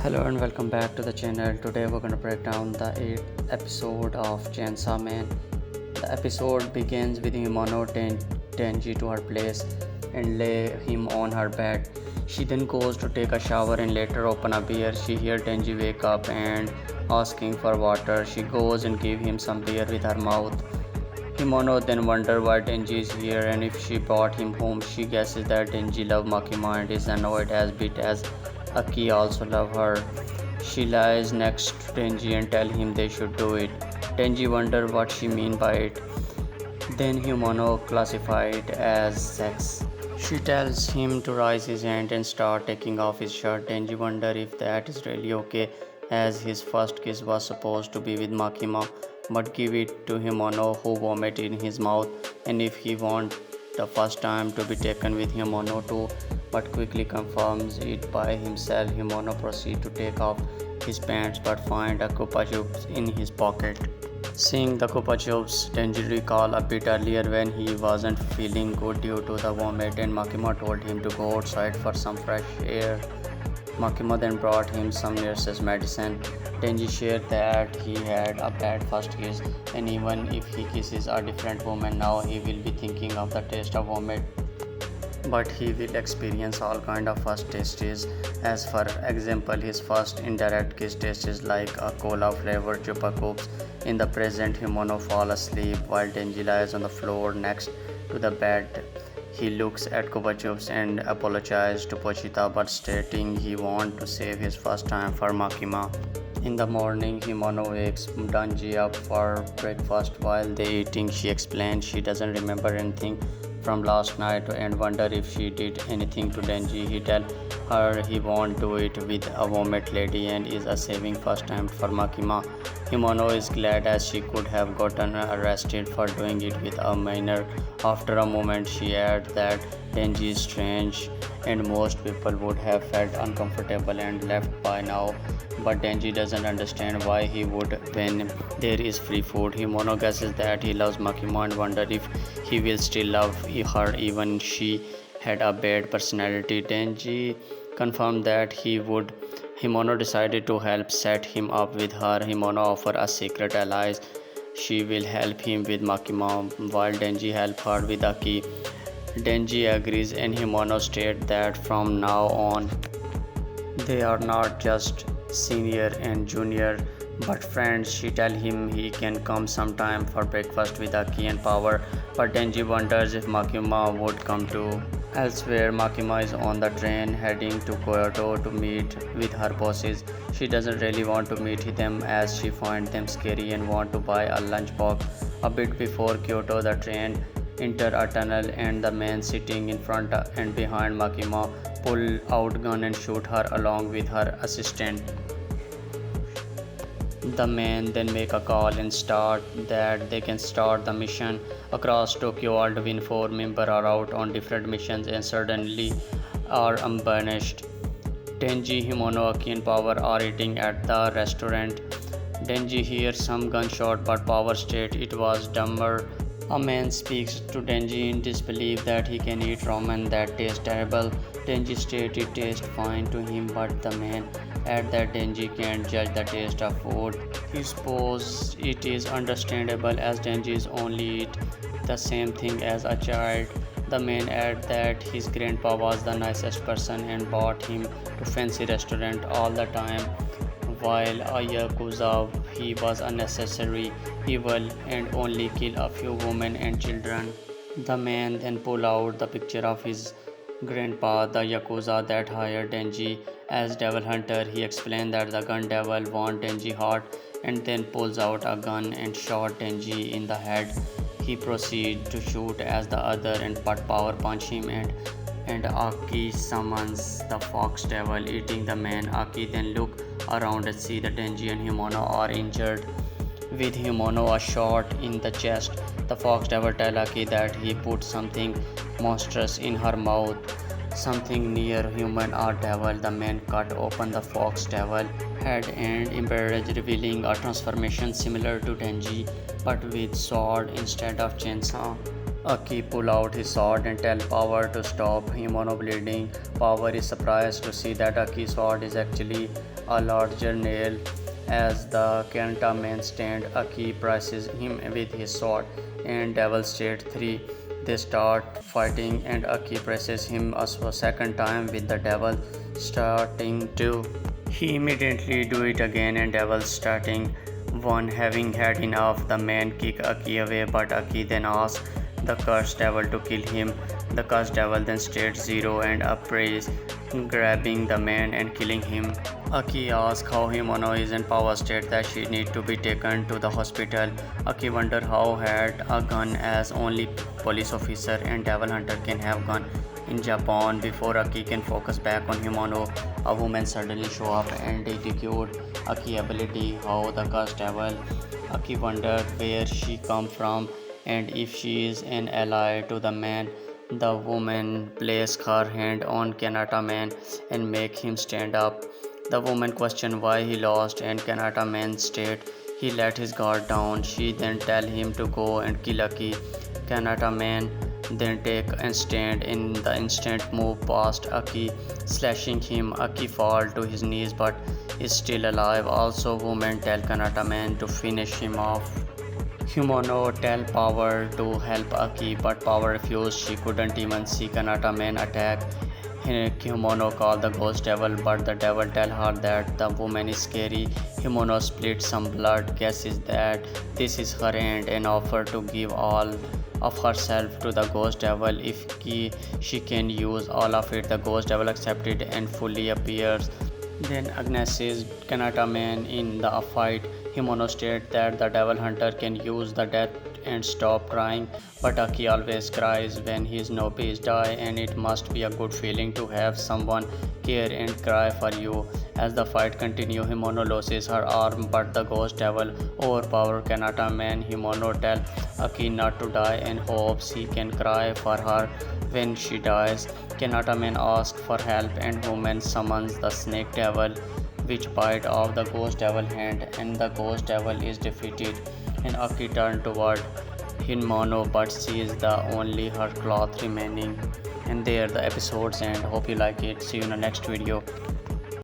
Hello and welcome back to the channel. Today we're going to break down the 8th episode of Chainsaw Man. The episode begins with Himano Tenji to her place and lay him on her bed. She then goes to take a shower and later open a beer. She hears Tenji wake up and asking for water. She goes and give him some beer with her mouth. Himano then wonders why Tenji is here and if she brought him home. She guesses that Tenji loves Makima and is annoyed as bit as Aki also loves her. She lies next to Tenji and tells him they should do it. Tenji wonders what she means by it. Then Himano classifies it as sex. She tells him to raise his hand and start taking off his shirt. Tenji wonders if that is really okay, as his first kiss was supposed to be with Makima, but give it to Himano who vomited in his mouth, and if he wants the first time to be taken with Himano too, but quickly confirms it by himself. Himano proceeds to take off his pants but find a Koopa Chups in his pocket. Seeing the Koopa Chups, Tenji recalled a bit earlier when he wasn't feeling good due to the vomit and Makima told him to go outside for some fresh air. Makima then brought him some nurse's medicine. Tenji shared that he had a bad first kiss and even if he kisses a different woman now he will be thinking of the taste of vomit. But he will experience all kind of first tastes. As for example, his first indirect kiss tastes like a cola flavored Chupa Chups. In the present, Himano falls asleep while Tenji lies on the floor next to the bed. He looks at Koopa Chups and apologizes to Pochita but stating he wants to save his first time for Makima. In the morning, Himano wakes Danji up for breakfast. While they eating, she explains she doesn't remember anything from last night and wonder if she did anything to Denji. He tells her he won't do it with a vomit lady and is a saving first time for Makima. Himano is glad as she could have gotten arrested for doing it with a minor. After a moment she adds that Denji is strange and most people would have felt uncomfortable and left by now. But Denji doesn't understand why he would when there is free food. Himano guesses that he loves Makima and wonders if he will still love her even she had a bad personality. Denji confirmed that he would. Himano decided to help set him up with her. Himano offers a secret ally. She will help him with Makima while Denji helps her with Aki. Denji agrees and Himano states that from now on they are not just senior and junior but friends. She tells him he can come sometime for breakfast with Aki and Power, but Denji wonders if Makima would come too. Elsewhere, Makima is on the train heading to Kyoto to meet with her bosses. She doesn't really want to meet them as she finds them scary and wants to buy a lunchbox. A bit before Kyoto, the train enters a tunnel and the man sitting in front and behind Makima pull out gun and shoot her along with her assistant. The men then make a call and start that they can start the mission across Tokyo. All the Win 4 members are out on different missions and suddenly are banished. Denji, Himano, Aki and Power are eating at the restaurant. Denji hears some gunshot but Power states it was Dummer. A man speaks to Denji in disbelief that he can eat ramen that tastes terrible. Denji states it tastes fine to him but the man adds that Denji can't judge the taste of food. He supposes it is understandable as Denji is only eat the same thing as a child. The man adds that his grandpa was the nicest person and brought him to fancy restaurant all the time. While a Yakuza, he was unnecessary, evil and only killed a few women and children. The man then pulled out the picture of his grandpa, the Yakuza that hired Denji as devil hunter. He explained that the gun devil want Denji heart and then pulls out a gun and shot Denji in the head. He proceeds to shoot as the other and but Power punch him and Aki summons the fox devil eating the man. Aki then look around and see that Denji and Himano are injured with Himano a shot in the chest. The fox devil tells Aki that he put something monstrous in her mouth, something near human or devil. The man cut open the fox devil head and emerged revealing a transformation similar to Denji but with sword instead of chainsaw. Aki pull out his sword and tell Power to stop Himono bleeding. Power is surprised to see that Aki's sword is actually a larger nail. As the Kenta man stand, Aki presses him with his sword and Devil State 3. They start fighting and Aki presses him a second time with the devil starting 2. He immediately do it again and devil starting 1. Having had enough, the man kick Aki away, but Aki then asks the cursed devil to kill him. The cursed devil then states 0 and upraise, grabbing the man and killing him. Aki asks how Himono is in Power state that she need to be taken to the hospital. Aki wonder how had a gun as only police officer and devil hunter can have gun in Japan. Before Aki can focus back on Himono, a woman suddenly show up and execute Aki ability. How the cursed devil. Aki wondered where she come from and if she is an ally to the man. The woman placed her hand on Kanata man and make him stand up. The woman questioned why he lost and Kanata man state he let his guard down. She then tell him to go and kill Aki. Kanata man then take and stand in the instant move past Aki, slashing him. Aki fall to his knees but is still alive. Also woman tell Kanata man to finish him off. Himono tell Power to help Aki, but Power refused. She couldn't even see Kanata man attack. Himono called the ghost devil, but the devil tell her that the woman is scary. Himono split some blood, guesses that this is her end, and offer to give all of herself to the ghost devil if she can use all of it. The ghost devil accepted and fully appears. Then acknowledges Kanata man in the fight. Himono states that the devil hunter can use the death and stop crying, but Aki always cries when his nobbies die, and it must be a good feeling to have someone care and cry for you. As the fight continues, Himono loses her arm, but the ghost devil overpower Kanata man. Himono tell Aki not to die and hopes he can cry for her when she dies. Kanata man asks for help and woman summons the snake devil, which bite off the ghost devil hand, and the ghost devil is defeated. And Aki turns toward Himono but sees the only her cloth remaining. And there the episodes end. Hope you like it. See you in the next video.